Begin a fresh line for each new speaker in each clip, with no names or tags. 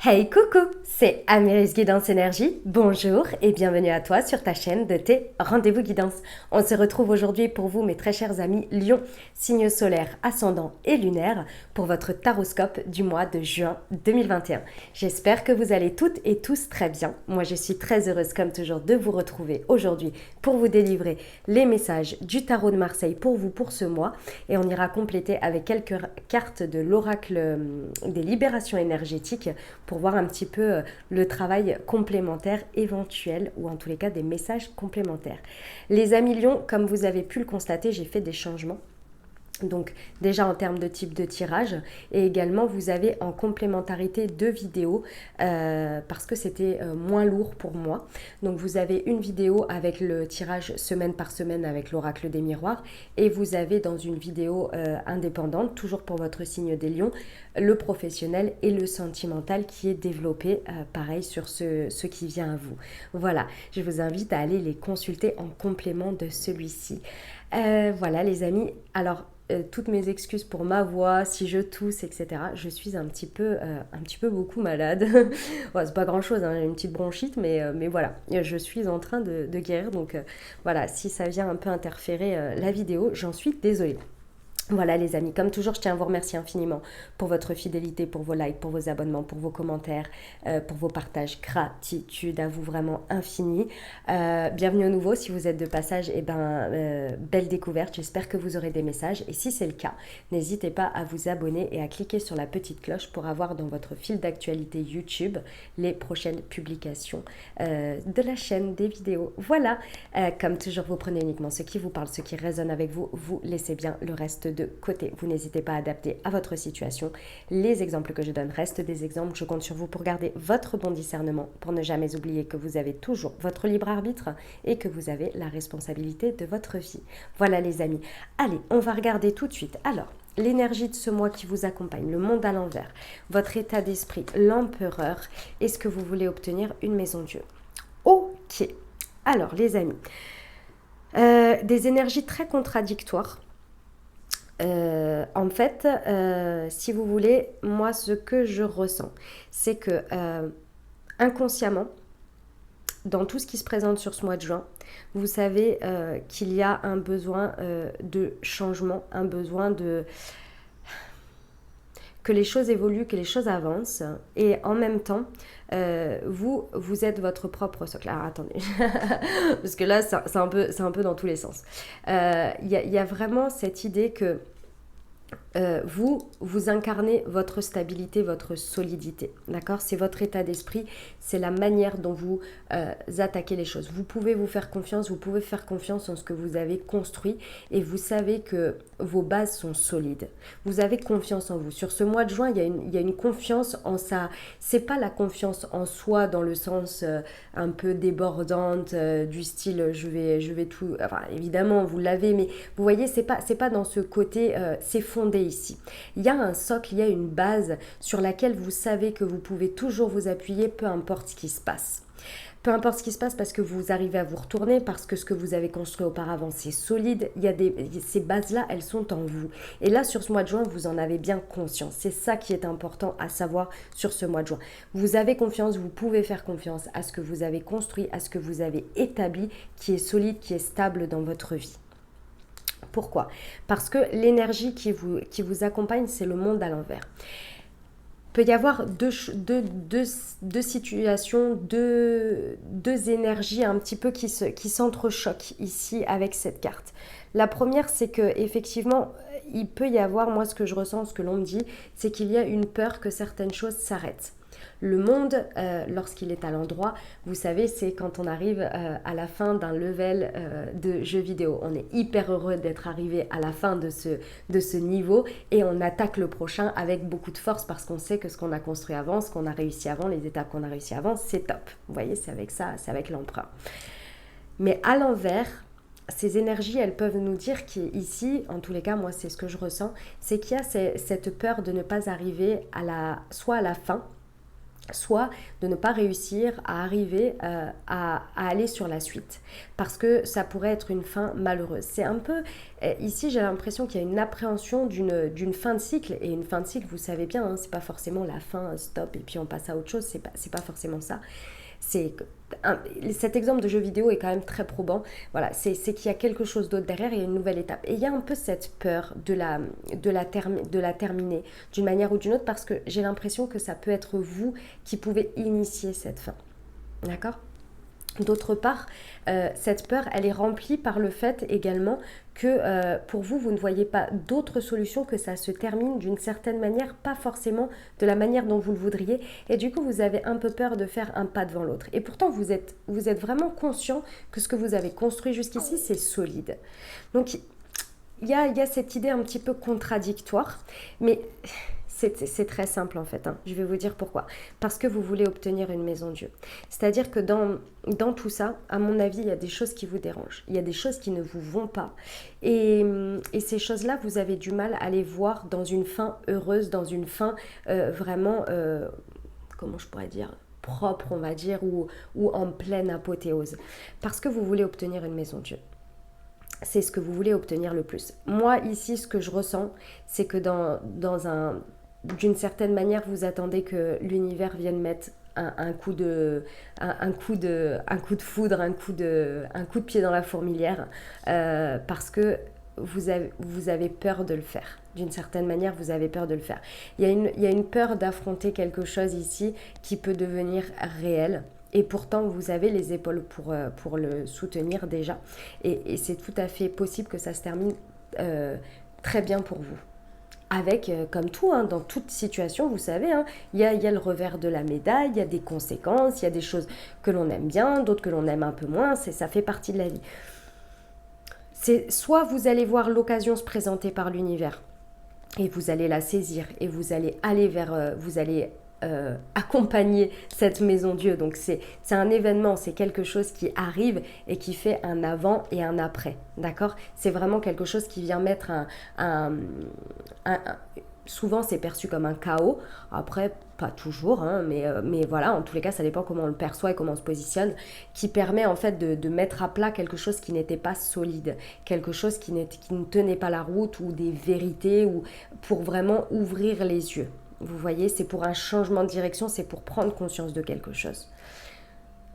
Hey coucou, c'est Amiris Guidance Énergie. Bonjour et bienvenue à toi sur ta chaîne de tes rendez-vous guidance. On se retrouve aujourd'hui pour vous mes très chers amis Lion, signe solaire, ascendant et lunaire pour votre taroscope du mois de juin 2021. J'espère que vous allez toutes et tous très bien. Moi je suis très heureuse comme toujours de vous retrouver aujourd'hui pour vous délivrer les messages du tarot de Marseille pour vous pour ce mois et on ira compléter avec quelques cartes de l'oracle des libérations énergétiques pour voir un petit peu le travail complémentaire éventuel ou en tous les cas des messages complémentaires. Les amis Lions, comme vous avez pu le constater, j'ai fait des changements. Donc déjà en termes de type de tirage et également vous avez en complémentarité deux vidéos parce que c'était moins lourd pour moi. Donc vous avez une vidéo avec le tirage semaine par semaine avec l'oracle des miroirs et vous avez dans une vidéo indépendante, toujours pour votre signe des lions, le professionnel et le sentimental qui est développé pareil sur ce qui vient à vous. Voilà, je vous invite à aller les consulter en complément de celui-ci. Voilà les amis, alors toutes mes excuses pour ma voix, si je tousse, etc. Je suis un petit peu beaucoup malade. Ouais, c'est pas grand chose, hein, j'ai une petite bronchite, mais voilà, je suis en train de guérir. Donc voilà, si ça vient un peu interférer la vidéo, j'en suis désolée. Voilà les amis, comme toujours, je tiens à vous remercier infiniment pour votre fidélité, pour vos likes, pour vos abonnements, pour vos commentaires, pour vos partages. Gratitude à vous vraiment infini. Bienvenue au nouveau, si vous êtes de passage, belle découverte, j'espère que vous aurez des messages. Et si c'est le cas, n'hésitez pas à vous abonner et à cliquer sur la petite cloche pour avoir dans votre fil d'actualité YouTube les prochaines publications de la chaîne, des vidéos. Voilà, comme toujours, vous prenez uniquement ce qui vous parle, ce qui résonne avec vous, vous laissez bien le reste de côté. Vous n'hésitez pas à adapter à votre situation. Les exemples que je donne restent des exemples. Je compte sur vous pour garder votre bon discernement, pour ne jamais oublier que vous avez toujours votre libre arbitre et que vous avez la responsabilité de votre vie. Voilà les amis. Allez, on va regarder tout de suite. Alors, l'énergie de ce mois qui vous accompagne, le monde à l'envers, votre état d'esprit, l'empereur, est-ce que vous voulez obtenir une maison Dieu? Ok. Alors les amis, des énergies très contradictoires. En fait, si vous voulez, moi, ce que je ressens, c'est que inconsciemment, dans tout ce qui se présente sur ce mois de juin, vous savez qu'il y a un besoin de changement, un besoin de que les choses évoluent, que les choses avancent, et en même temps, vous êtes votre propre socle. Alors attendez, parce que là, c'est un peu dans tous les sens. Y a vraiment cette idée que vous incarnez votre stabilité, votre solidité, d'accord? C'est votre état d'esprit, c'est la manière dont vous attaquez les choses. Vous pouvez vous faire confiance, vous pouvez faire confiance en ce que vous avez construit et vous savez que vos bases sont solides. Vous avez confiance en vous. Sur ce mois de juin, il y a une confiance en ça. C'est pas la confiance en soi dans le sens un peu débordante du style je vais tout. Enfin, évidemment, vous l'avez, mais vous voyez, c'est pas dans ce côté c'est fondé ici. Il y a un socle, il y a une base sur laquelle vous savez que vous pouvez toujours vous appuyer, peu importe ce qui se passe. Peu importe ce qui se passe parce que vous arrivez à vous retourner, parce que ce que vous avez construit auparavant, c'est solide. Ces bases-là, elles sont en vous. Et là, sur ce mois de juin, vous en avez bien conscience. C'est ça qui est important à savoir sur ce mois de juin. Vous avez confiance, vous pouvez faire confiance à ce que vous avez construit, à ce que vous avez établi, qui est solide, qui est stable dans votre vie. Pourquoi? Parce que l'énergie qui vous accompagne, c'est le monde à l'envers. Il peut y avoir deux situations, deux énergies un petit peu qui s'entrechoquent ici avec cette carte. La première, c'est que effectivement, il peut y avoir, moi ce que je ressens, ce que l'on me dit, c'est qu'il y a une peur que certaines choses s'arrêtent. Le monde, lorsqu'il est à l'endroit, vous savez, c'est quand on arrive à la fin d'un level de jeu vidéo. On est hyper heureux d'être arrivé à la fin de ce niveau et on attaque le prochain avec beaucoup de force parce qu'on sait que ce qu'on a construit avant, ce qu'on a réussi avant, les étapes qu'on a réussi avant, c'est top. Vous voyez, c'est avec ça, c'est avec l'emprunt. Mais à l'envers, ces énergies, elles peuvent nous dire qu'ici, en tous les cas, moi, c'est ce que je ressens, c'est qu'il y a cette peur de ne pas arriver soit à la fin, soit de ne pas réussir à arriver à aller sur la suite, parce que ça pourrait être une fin malheureuse. C'est un peu, ici j'ai l'impression qu'il y a une appréhension d'une fin de cycle, et une fin de cycle, vous savez bien, hein, c'est pas forcément la fin, stop, et puis on passe à autre chose, c'est pas forcément ça. Cet exemple de jeu vidéo est quand même très probant. Voilà, c'est qu'il y a quelque chose d'autre derrière, il y a une nouvelle étape. Et il y a un peu cette peur de la terminer d'une manière ou d'une autre, parce que j'ai l'impression que ça peut être vous qui pouvez initier cette fin. D'accord ? D'autre part, cette peur, elle est remplie par le fait également que pour vous, vous ne voyez pas d'autre solution que ça se termine d'une certaine manière, pas forcément de la manière dont vous le voudriez. Et du coup, vous avez un peu peur de faire un pas devant l'autre. Et pourtant, vous êtes vraiment conscient que ce que vous avez construit jusqu'ici, c'est solide. Donc, il y a cette idée un petit peu contradictoire, mais c'est très simple en fait, hein. Je vais vous dire pourquoi. Parce que vous voulez obtenir une maison Dieu. C'est-à-dire que dans tout ça, à mon avis, il y a des choses qui vous dérangent. Il y a des choses qui ne vous vont pas. Et ces choses-là, vous avez du mal à les voir dans une fin heureuse, dans une fin vraiment, comment je pourrais dire, propre, on va dire, ou en pleine apothéose. Parce que vous voulez obtenir une maison Dieu. C'est ce que vous voulez obtenir le plus. Moi, ici, ce que je ressens, c'est que d'une certaine manière, vous attendez que l'univers vienne mettre un coup de foudre, un coup de pied dans la fourmilière, parce que vous avez peur de le faire. D'une certaine manière, vous avez peur de le faire. Il y a une peur d'affronter quelque chose ici qui peut devenir réel. Et pourtant, vous avez les épaules pour le soutenir déjà. Et c'est tout à fait possible que ça se termine très bien pour vous. Avec, comme tout, hein, dans toute situation, vous savez, hein, il y a le revers de la médaille, il y a des conséquences, il y a des choses que l'on aime bien, d'autres que l'on aime un peu moins, ça fait partie de la vie. C'est soit vous allez voir l'occasion se présenter par l'univers, et vous allez la saisir, et vous allez aller vous allez accompagner cette maison Dieu. Donc c'est un événement, c'est quelque chose qui arrive et qui fait un avant et un après, d'accord? C'est vraiment quelque chose qui vient mettre souvent c'est perçu comme un chaos, après pas toujours, hein, mais voilà, en tous les cas ça dépend comment on le perçoit et comment on se positionne, qui permet en fait de mettre à plat quelque chose qui n'était pas solide, quelque chose qui ne tenait pas la route, ou des vérités, ou pour vraiment ouvrir les yeux. Vous voyez, c'est pour un changement de direction, c'est pour prendre conscience de quelque chose.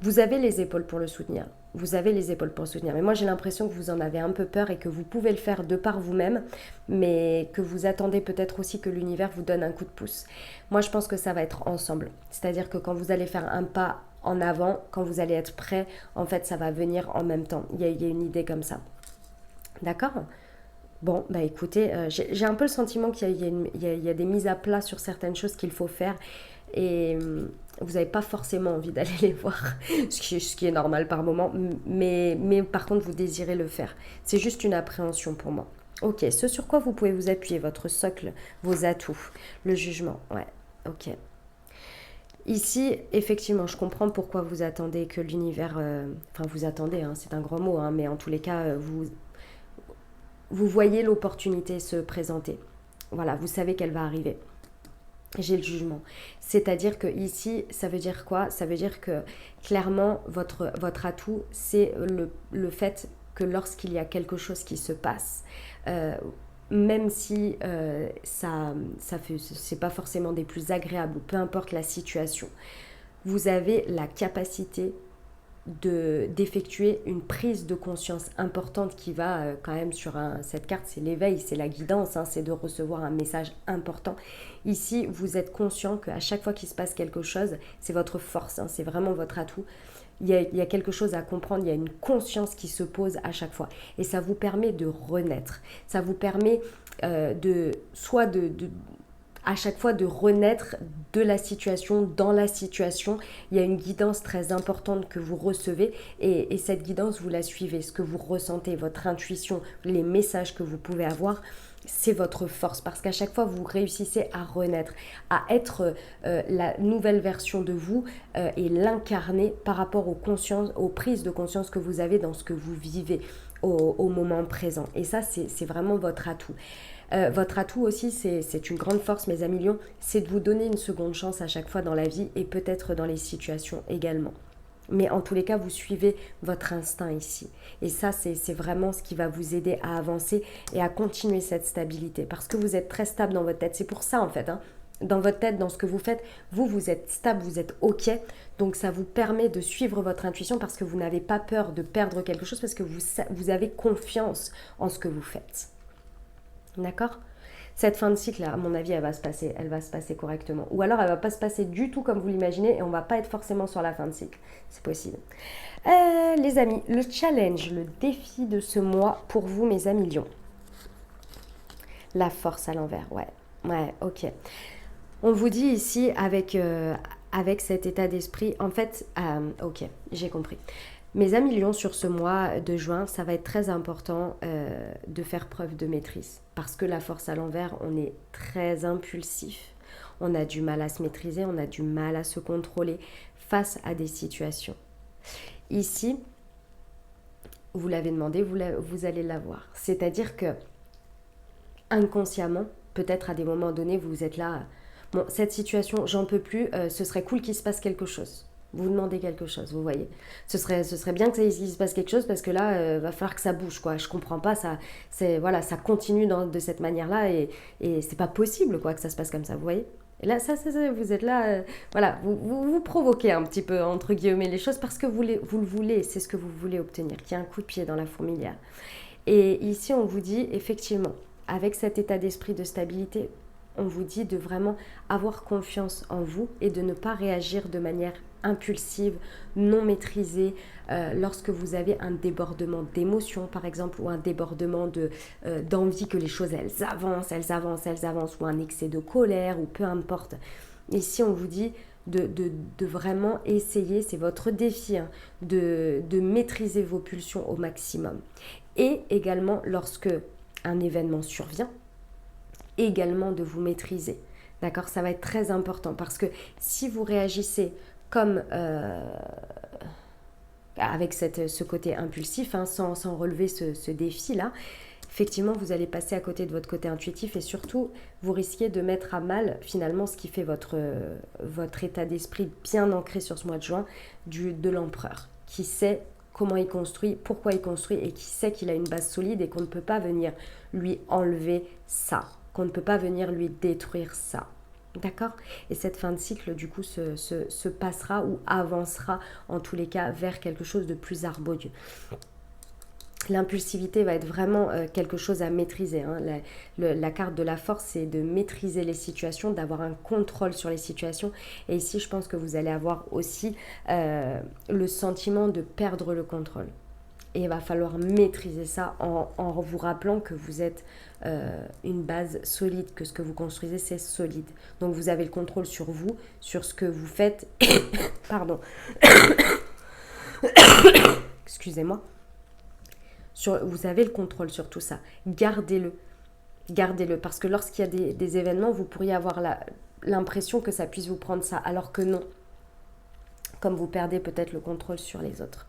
Vous avez les épaules pour le soutenir. Vous avez les épaules pour le soutenir. Mais moi, j'ai l'impression que vous en avez un peu peur et que vous pouvez le faire de par vous-même, mais que vous attendez peut-être aussi que l'univers vous donne un coup de pouce. Moi, je pense que ça va être ensemble. C'est-à-dire que quand vous allez faire un pas en avant, quand vous allez être prêt, en fait, ça va venir en même temps. Il y a une idée comme ça. D'accord ? Bon, bah écoutez, j'ai un peu le sentiment qu'il y a des mises à plat sur certaines choses qu'il faut faire, et vous n'avez pas forcément envie d'aller les voir, ce qui est normal par moment, mais par contre vous désirez le faire. C'est juste une appréhension pour moi. Ok, ce sur quoi vous pouvez vous appuyer, votre socle, vos atouts, le jugement, ouais, ok. Ici, effectivement, je comprends pourquoi vous attendez que l'univers... Enfin, vous attendez, hein, c'est un grand mot, hein, mais en tous les cas, vous voyez l'opportunité se présenter. Voilà, vous savez qu'elle va arriver. J'ai le jugement. C'est-à-dire que ici, ça veut dire quoi? Ça veut dire que clairement, votre atout, c'est le fait que lorsqu'il y a quelque chose qui se passe, même si c'est pas forcément des plus agréables, ou peu importe la situation, vous avez la capacité d'effectuer une prise de conscience importante qui va quand même sur cette carte, c'est l'éveil, c'est la guidance, hein, c'est de recevoir un message important. Ici, vous êtes conscient qu'à chaque fois qu'il se passe quelque chose, c'est votre force, hein, c'est vraiment votre atout. Il y a quelque chose à comprendre, il y a une conscience qui se pose à chaque fois. Et ça vous permet de renaître. Ça vous permet à chaque fois de renaître de la situation, dans la situation. Il y a une guidance très importante que vous recevez, et cette guidance, vous la suivez. Ce que vous ressentez, votre intuition, les messages que vous pouvez avoir, c'est votre force, parce qu'à chaque fois, vous réussissez à renaître, à être la nouvelle version de vous, et l'incarner par rapport aux prises de conscience que vous avez dans ce que vous vivez au moment présent. Et ça, c'est vraiment votre atout. Votre atout aussi, c'est une grande force, mes amis lions, c'est de vous donner une seconde chance à chaque fois dans la vie et peut-être dans les situations également. Mais en tous les cas, vous suivez votre instinct ici. Et ça, c'est vraiment ce qui va vous aider à avancer et à continuer cette stabilité. Parce que vous êtes très stable dans votre tête. C'est pour ça, en fait, hein. Dans votre tête, dans ce que vous faites, vous êtes stable, vous êtes OK. Donc, ça vous permet de suivre votre intuition parce que vous n'avez pas peur de perdre quelque chose, parce que vous avez confiance en ce que vous faites. D'accord ? Cette fin de cycle, à mon avis, elle va se passer correctement. Ou alors, elle ne va pas se passer du tout comme vous l'imaginez et on ne va pas être forcément sur la fin de cycle. C'est possible. Les amis, le challenge, le défi de ce mois pour vous, mes amis lions. La force à l'envers, ouais, ok. On vous dit ici, avec cet état d'esprit, en fait, ok, j'ai compris. Mes amis lions, sur ce mois de juin, ça va être très important de faire preuve de maîtrise. Parce que la force à l'envers, on est très impulsif. On a du mal à se maîtriser, on a du mal à se contrôler face à des situations. Ici, vous l'avez demandé, vous allez l'avoir. C'est-à-dire que, inconsciemment, peut-être à des moments donnés, vous êtes là, bon, cette situation, j'en peux plus, ce serait cool qu'il se passe quelque chose. Vous demandez quelque chose, vous voyez. Ce serait bien que il se passe quelque chose parce que là, va falloir que ça bouge, quoi. Je comprends pas, ça continue de cette manière-là et c'est pas possible, quoi, que ça se passe comme ça, vous voyez. Et là, vous êtes là, voilà, vous provoquez un petit peu, entre guillemets, les choses parce que vous le voulez, c'est ce que vous voulez obtenir, qu'il y a un coup de pied dans la fourmilière. Et ici, on vous dit, effectivement, avec cet état d'esprit de stabilité, on vous dit de vraiment avoir confiance en vous et de ne pas réagir de manière impulsive, non maîtrisée, lorsque vous avez un débordement d'émotions par exemple, ou un débordement d'envie que les choses elles avancent, ou un excès de colère, ou peu importe. Ici on vous dit de vraiment essayer, c'est votre défi, hein, de maîtriser vos pulsions au maximum. Et également lorsque un événement survient, également de vous maîtriser. D'accord ? Ça va être très important parce que si vous réagissez comme avec ce côté impulsif, hein, sans relever ce défi-là, effectivement, vous allez passer à côté de votre côté intuitif et surtout, vous risquez de mettre à mal finalement ce qui fait votre état d'esprit bien ancré sur ce mois de juin de l'empereur, qui sait comment il construit, pourquoi il construit et qui sait qu'il a une base solide et qu'on ne peut pas venir lui enlever ça, qu'on ne peut pas venir lui détruire ça. D'accord ? Et cette fin de cycle, du coup, se passera ou avancera, en tous les cas, vers quelque chose de plus harmonieux. L'impulsivité va être vraiment quelque chose à maîtriser. Hein. La carte de la force, c'est de maîtriser les situations, d'avoir un contrôle sur les situations. Et ici, je pense que vous allez avoir aussi le sentiment de perdre le contrôle. Et il va falloir maîtriser ça en vous rappelant que vous êtes une base solide, que ce que vous construisez, c'est solide. Donc vous avez le contrôle sur vous, sur ce que vous faites. Pardon. Excusez-moi. Vous avez le contrôle sur tout ça. Gardez-le. Gardez-le. Parce que lorsqu'il y a des événements, vous pourriez avoir l'impression que ça puisse vous prendre ça. Alors que non. Comme vous perdez peut-être le contrôle sur les autres.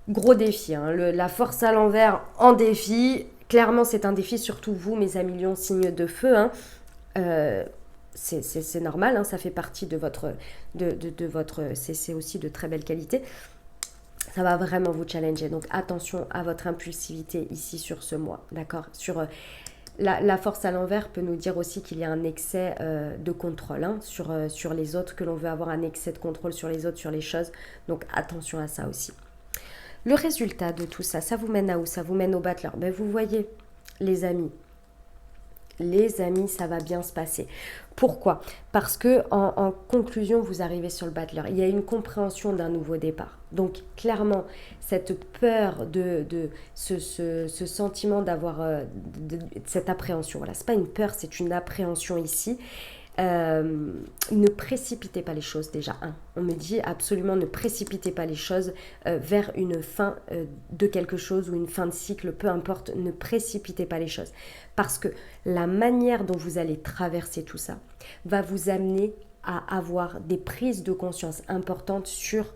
Gros défi, hein, la force à l'envers en défi. Clairement, c'est un défi, surtout vous, mes amis lions, signe de feu. Hein. C'est normal, hein, ça fait partie de votre... c'est aussi de très belle qualité. Ça va vraiment vous challenger. Donc, attention à votre impulsivité ici sur ce mois. D'accord ? La force à l'envers peut nous dire aussi qu'il y a un excès de contrôle, hein, sur les autres, que l'on veut avoir un excès de contrôle sur les autres, sur les choses. Donc, attention à ça aussi. Le résultat de tout ça, ça vous mène à où ? Ça vous mène au battleur. Ben, vous voyez, les amis, ça va bien se passer. Pourquoi ? Parce que en conclusion, vous arrivez sur le battleur. Il y a une compréhension d'un nouveau départ. Donc, clairement, cette peur ce sentiment d'avoir cette appréhension. Voilà, c'est pas une peur, c'est une appréhension ici. Ne précipitez pas les choses déjà. On me dit absolument ne précipitez pas les choses vers une fin de quelque chose ou une fin de cycle, peu importe, ne précipitez pas les choses. Parce que la manière dont vous allez traverser tout ça va vous amener à avoir des prises de conscience importantes sur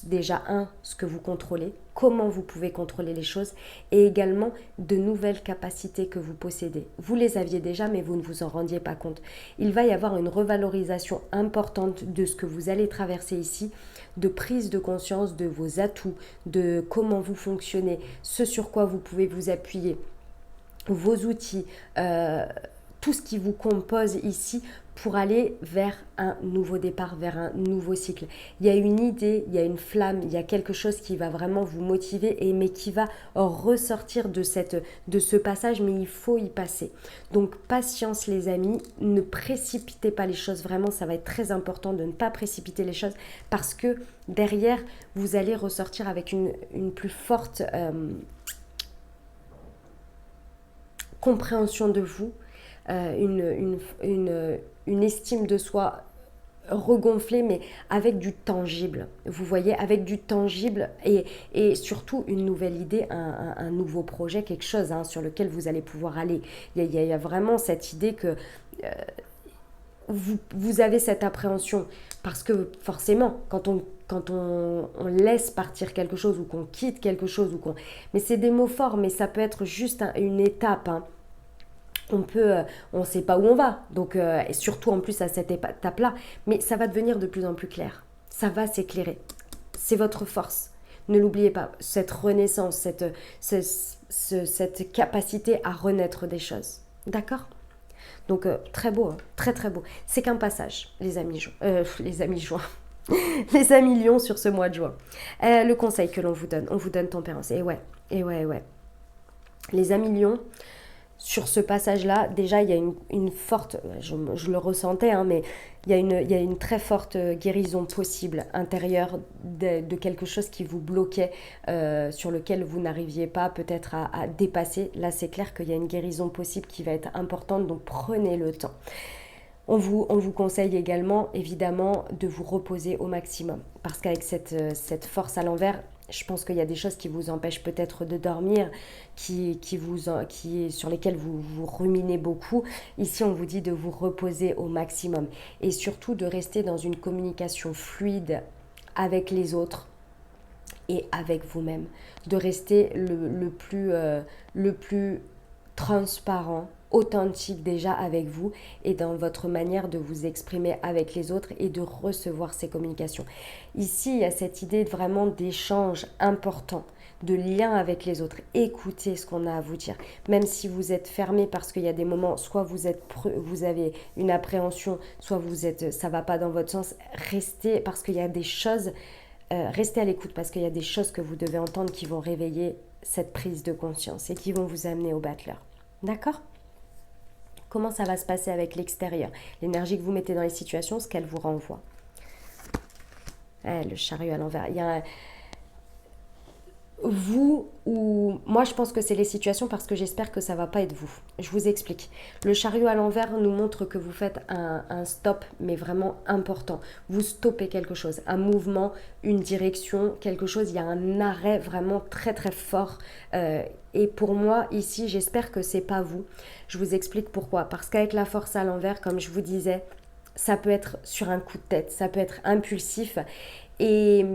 déjà ce que vous contrôlez, comment vous pouvez contrôler les choses et également de nouvelles capacités que vous possédez. Vous les aviez déjà mais vous ne vous en rendiez pas compte. Il va y avoir une revalorisation importante de ce que vous allez traverser ici, de prise de conscience de vos atouts, de comment vous fonctionnez, ce sur quoi vous pouvez vous appuyer, vos outils, tout ce qui vous compose ici pour aller vers un nouveau départ, vers un nouveau cycle. Il y a une idée, il y a une flamme, il y a quelque chose qui va vraiment vous motiver, mais qui va ressortir de ce passage, mais il faut y passer. Donc patience les amis, ne précipitez pas les choses, vraiment ça va être très important de ne pas précipiter les choses parce que derrière, vous allez ressortir avec une plus forte compréhension de vous, une estime de soi regonflée, mais avec du tangible. Vous voyez, avec du tangible et surtout une nouvelle idée, un nouveau projet, quelque chose sur lequel vous allez pouvoir aller. Il y a vraiment cette idée que vous avez cette appréhension parce que forcément, quand on laisse partir quelque chose ou qu'on quitte quelque chose, mais c'est des mots forts, mais ça peut être juste une étape, on ne sait pas où on va, donc et surtout en plus à cette étape-là, mais ça va devenir de plus en plus clair, ça va s'éclairer, c'est votre force, ne l'oubliez pas, cette renaissance, cette capacité à renaître des choses, d'accord ? Donc très beau, très très beau, c'est qu'un passage, les amis juin, les amis lions sur ce mois de juin. Le conseil que l'on vous donne, on vous donne tempérance, et ouais, les amis lions, sur ce passage-là, déjà, il y a une forte, je le ressentais, mais il y a une très forte guérison possible intérieure de quelque chose qui vous bloquait, sur lequel vous n'arriviez pas peut-être à dépasser. Là, c'est clair qu'il y a une guérison possible qui va être importante, donc prenez le temps. On vous conseille également, évidemment, de vous reposer au maximum. Parce qu'avec cette force à l'envers, je pense qu'il y a des choses qui vous empêchent peut-être de dormir, sur lesquelles vous ruminez beaucoup. Ici, on vous dit de vous reposer au maximum. Et surtout de rester dans une communication fluide avec les autres et avec vous-même. De rester le plus transparent, authentique déjà avec vous et dans votre manière de vous exprimer avec les autres et de recevoir ces communications. Ici, il y a cette idée vraiment d'échange important, de lien avec les autres. Écoutez ce qu'on a à vous dire. Même si vous êtes fermé parce qu'il y a des moments, soit vous avez une appréhension, soit ça va pas dans votre sens, restez parce qu'il y a des choses, restez à l'écoute parce qu'il y a des choses que vous devez entendre qui vont réveiller cette prise de conscience et qui vont vous amener au battleur. D'accord ? Comment ça va se passer avec l'extérieur? L'énergie que vous mettez dans les situations, ce qu'elle vous renvoie. Le chariot à l'envers. Il y a moi je pense que c'est les situations parce que j'espère que ça va pas être vous. Je vous explique. Le chariot à l'envers nous montre que vous faites un stop, mais vraiment important. Vous stoppez quelque chose, un mouvement, une direction, quelque chose. Il y a un arrêt vraiment très très fort. Et pour moi ici, j'espère que c'est pas vous. Je vous explique pourquoi. Parce qu'avec la force à l'envers, comme je vous disais, ça peut être sur un coup de tête, ça peut être impulsif. Et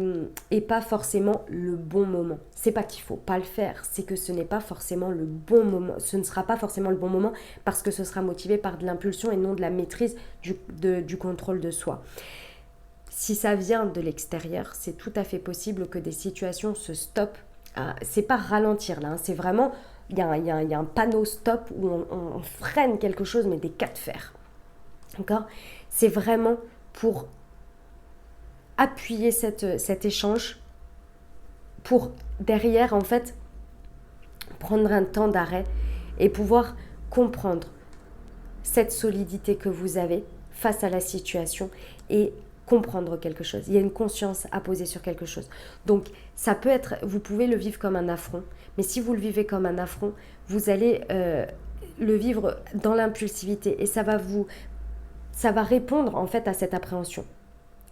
pas forcément le bon moment. C'est pas qu'il faut pas le faire, c'est que ce n'est pas forcément le bon moment. Ce ne sera pas forcément le bon moment parce que ce sera motivé par de l'impulsion et non de la maîtrise du contrôle de soi. Si ça vient de l'extérieur, c'est tout à fait possible que des situations se stoppent. C'est pas ralentir là, c'est vraiment, il y a un panneau stop où on freine quelque chose, mais des cas de fer. D'accord ? C'est vraiment pour appuyer cet échange pour derrière en fait prendre un temps d'arrêt et pouvoir comprendre cette solidité que vous avez face à la situation et comprendre quelque chose. Il y a une conscience à poser sur quelque chose. Donc ça peut être, vous pouvez le vivre comme un affront, mais si vous le vivez comme un affront, vous allez le vivre dans l'impulsivité et ça va répondre en fait à cette appréhension.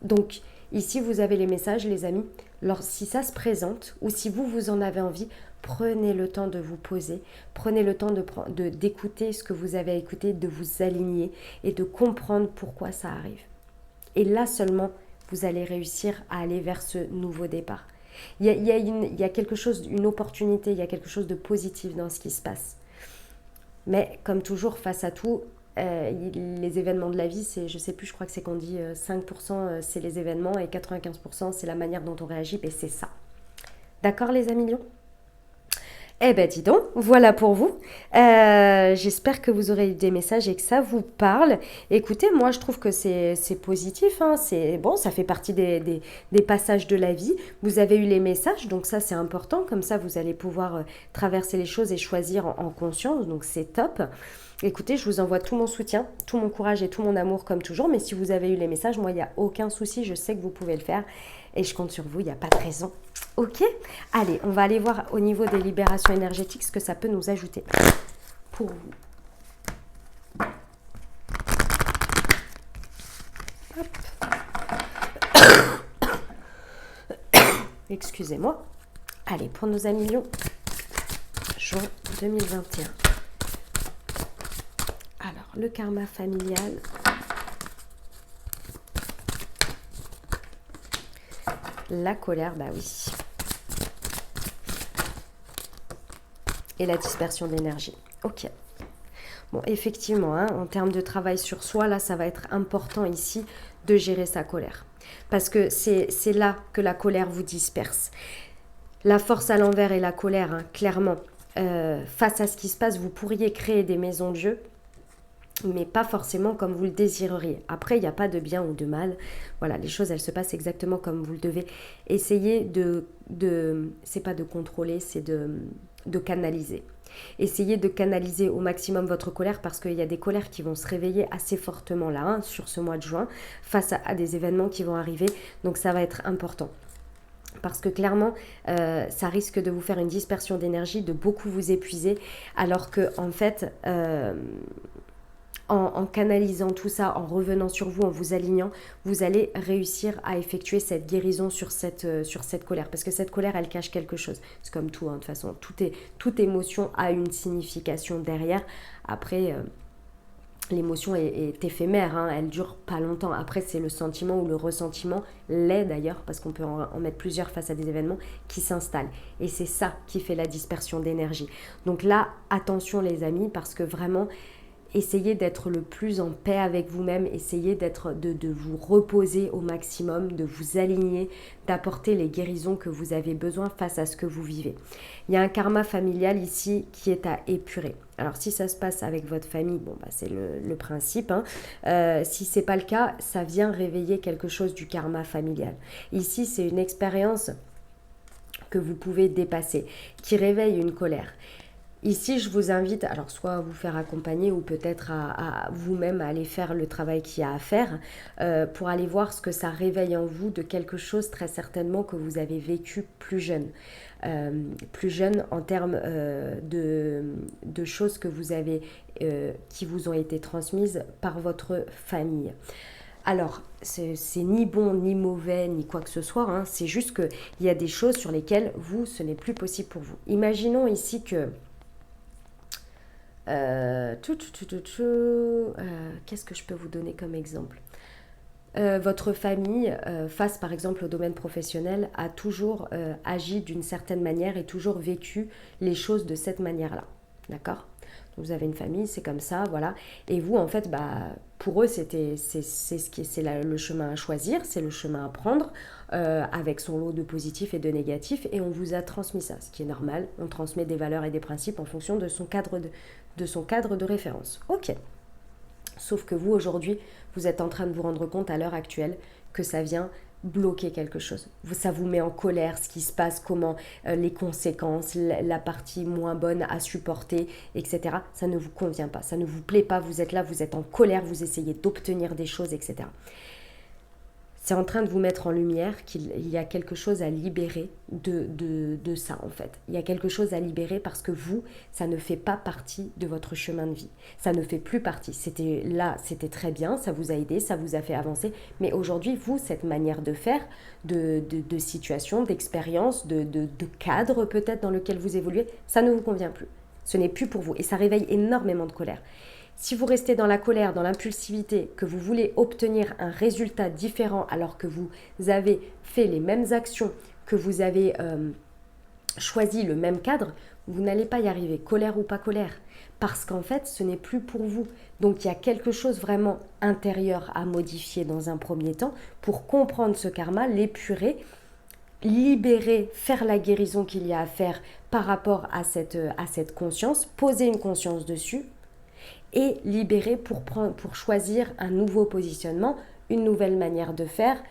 Donc ici, vous avez les messages, les amis. Alors, si ça se présente ou si vous en avez envie, prenez le temps de vous poser. Prenez le temps d'écouter ce que vous avez à écouter, de vous aligner et de comprendre pourquoi ça arrive. Et là seulement, vous allez réussir à aller vers ce nouveau départ. Il y a quelque chose, une opportunité, il y a quelque chose de positif dans ce qui se passe. Mais comme toujours, face à tout, les événements de la vie, c'est, je sais plus, je crois que c'est qu'on dit 5% c'est les événements et 95% c'est la manière dont on réagit, et c'est ça. D'accord les amis lions? Eh ben dis donc, voilà pour vous. J'espère que vous aurez eu des messages et que ça vous parle. Écoutez, moi je trouve que c'est positif, hein. C'est bon, ça fait partie des passages de la vie. Vous avez eu les messages, donc ça c'est important. Comme ça, vous allez pouvoir traverser les choses et choisir en conscience, donc c'est top. Écoutez, je vous envoie tout mon soutien, tout mon courage et tout mon amour comme toujours. Mais si vous avez eu les messages, moi il n'y a aucun souci, je sais que vous pouvez le faire et je compte sur vous, il n'y a pas de raison. Ok, allez, on va aller voir au niveau des libérations énergétiques ce que ça peut nous ajouter pour vous. Excusez-moi. Allez, pour nos amis lions, juin 2021. Alors, le karma familial. La colère, bah oui. Et la dispersion d'énergie. Ok. Bon, effectivement, hein, en termes de travail sur soi, là, ça va être important ici de gérer sa colère. Parce que c'est là que la colère vous disperse. La force à l'envers et la colère, hein, clairement, face à ce qui se passe, vous pourriez créer des maisons de jeu, mais pas forcément comme vous le désireriez. Après, il n'y a pas de bien ou de mal. Voilà, les choses, elles se passent exactement comme vous le devez. Essayez c'est pas de contrôler, c'est de canaliser. Essayez de canaliser au maximum votre colère parce qu'il y a des colères qui vont se réveiller assez fortement là, hein, sur ce mois de juin, face à des événements qui vont arriver. Donc ça va être important. Parce que clairement, ça risque de vous faire une dispersion d'énergie, de beaucoup vous épuiser, alors que en fait... En canalisant tout ça, en revenant sur vous, en vous alignant, vous allez réussir à effectuer cette guérison sur cette colère. Parce que cette colère, elle cache quelque chose. C'est comme tout, hein, de toute façon. Toute émotion a une signification derrière. Après, l'émotion est éphémère, hein, elle dure pas longtemps. Après, c'est le sentiment ou le ressentiment, l'est d'ailleurs, parce qu'on peut en mettre plusieurs face à des événements, qui s'installent. Et c'est ça qui fait la dispersion d'énergie. Donc là, attention les amis, parce que vraiment... Essayez d'être le plus en paix avec vous-même, essayez de vous reposer au maximum, de vous aligner, d'apporter les guérisons que vous avez besoin face à ce que vous vivez. Il y a un karma familial ici qui est à épurer. Alors si ça se passe avec votre famille, bon bah c'est le principe, hein. Si c'est pas le cas, ça vient réveiller quelque chose du karma familial. Ici c'est une expérience que vous pouvez dépasser, qui réveille une colère. Ici, je vous invite, alors soit à vous faire accompagner ou peut-être à vous-même aller faire le travail qu'il y a à faire pour aller voir ce que ça réveille en vous de quelque chose très certainement que vous avez vécu plus jeune. Plus jeune en termes de choses que vous avez, qui vous ont été transmises par votre famille. Alors, c'est ni bon, ni mauvais, ni quoi que ce soit, hein. C'est juste qu'il y a des choses sur lesquelles vous, ce n'est plus possible pour vous. Imaginons ici que... qu'est-ce que je peux vous donner comme exemple? Votre famille, face par exemple au domaine professionnel, a toujours agi d'une certaine manière et toujours vécu les choses de cette manière-là. D'accord? Vous avez une famille, c'est comme ça, voilà. Et vous, en fait, bah, pour eux, c'est le chemin à choisir, c'est le chemin à prendre, avec son lot de positifs et de négatifs. Et on vous a transmis ça, ce qui est normal. On transmet des valeurs et des principes en fonction de son cadre de référence. Ok. Sauf que vous, aujourd'hui, vous êtes en train de vous rendre compte à l'heure actuelle que ça vient bloquer quelque chose. Ça vous met en colère, ce qui se passe, comment, les conséquences, la partie moins bonne à supporter, etc. Ça ne vous convient pas, ça ne vous plaît pas, vous êtes là, vous êtes en colère, vous essayez d'obtenir des choses, etc. C'est en train de vous mettre en lumière qu'il y a quelque chose à libérer de ça, en fait. Il y a quelque chose à libérer parce que vous, ça ne fait pas partie de votre chemin de vie. Ça ne fait plus partie. C'était très bien, ça vous a aidé, ça vous a fait avancer. Mais aujourd'hui, vous, cette manière de faire, de situation, d'expérience, de cadre peut-être dans lequel vous évoluez, ça ne vous convient plus. Ce n'est plus pour vous. Et ça réveille énormément de colère. Si vous restez dans la colère, dans l'impulsivité, que vous voulez obtenir un résultat différent alors que vous avez fait les mêmes actions, que vous avez choisi le même cadre, vous n'allez pas y arriver, colère ou pas colère. Parce qu'en fait, ce n'est plus pour vous. Donc il y a quelque chose vraiment intérieur à modifier dans un premier temps pour comprendre ce karma, l'épurer, libérer, faire la guérison qu'il y a à faire par rapport à cette conscience, poser une conscience dessus et libérer pour choisir un nouveau positionnement, une nouvelle manière de faire,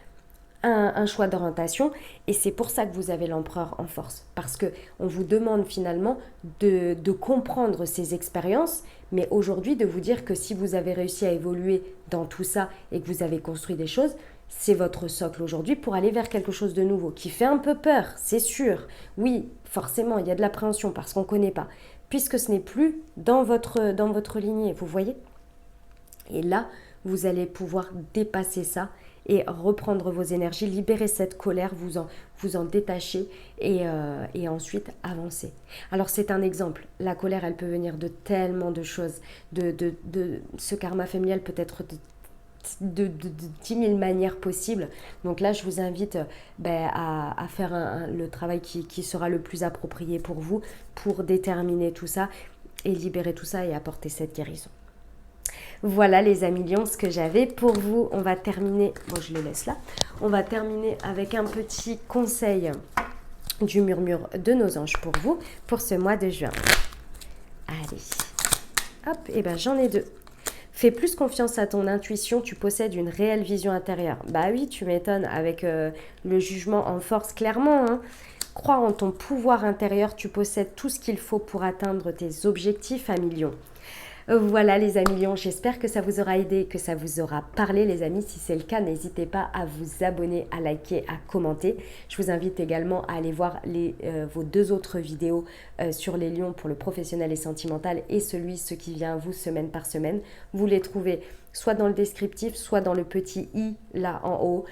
un choix d'orientation. Et c'est pour ça que vous avez l'empereur en force. Parce qu'on vous demande finalement de comprendre ces expériences, mais aujourd'hui de vous dire que si vous avez réussi à évoluer dans tout ça et que vous avez construit des choses, c'est votre socle aujourd'hui pour aller vers quelque chose de nouveau, qui fait un peu peur, c'est sûr. Oui, forcément, il y a de l'appréhension parce qu'on ne connaît pas, puisque ce n'est plus dans votre lignée, vous voyez. Et là, vous allez pouvoir dépasser ça et reprendre vos énergies, libérer cette colère, vous en détacher et ensuite avancer. Alors c'est un exemple, la colère elle peut venir de tellement de choses, ce karma familial peut être de 10 000 manières possibles. Donc là je vous invite à faire le travail qui sera le plus approprié pour vous, pour déterminer tout ça et libérer tout ça et apporter cette guérison. Voilà les amis lions, ce que j'avais pour vous. On va terminer, bon je le laisse là, on va terminer avec un petit conseil du murmure de nos anges pour vous, pour ce mois de juin. Allez, hop, et ben j'en ai deux. Fais plus confiance à ton intuition, tu possèdes une réelle vision intérieure. Bah oui, tu m'étonnes, avec le jugement en force, clairement, hein. Crois en ton pouvoir intérieur, tu possèdes tout ce qu'il faut pour atteindre tes objectifs, amis lions. Voilà les amis lions, j'espère que ça vous aura aidé, que ça vous aura parlé les amis. Si c'est le cas, n'hésitez pas à vous abonner, à liker, à commenter. Je vous invite également à aller voir vos deux autres vidéos sur les lions pour le professionnel et sentimental et ce qui vient à vous semaine par semaine. Vous les trouvez soit dans le descriptif, soit dans le petit i là en haut.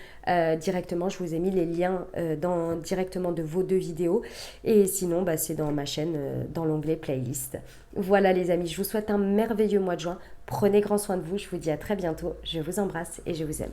Directement, je vous ai mis les liens directement de vos deux vidéos. Et sinon, c'est dans ma chaîne, dans l'onglet playlist. Voilà les amis, je vous souhaite un merveilleux mois de juin. Prenez grand soin de vous, je vous dis à très bientôt. Je vous embrasse et je vous aime.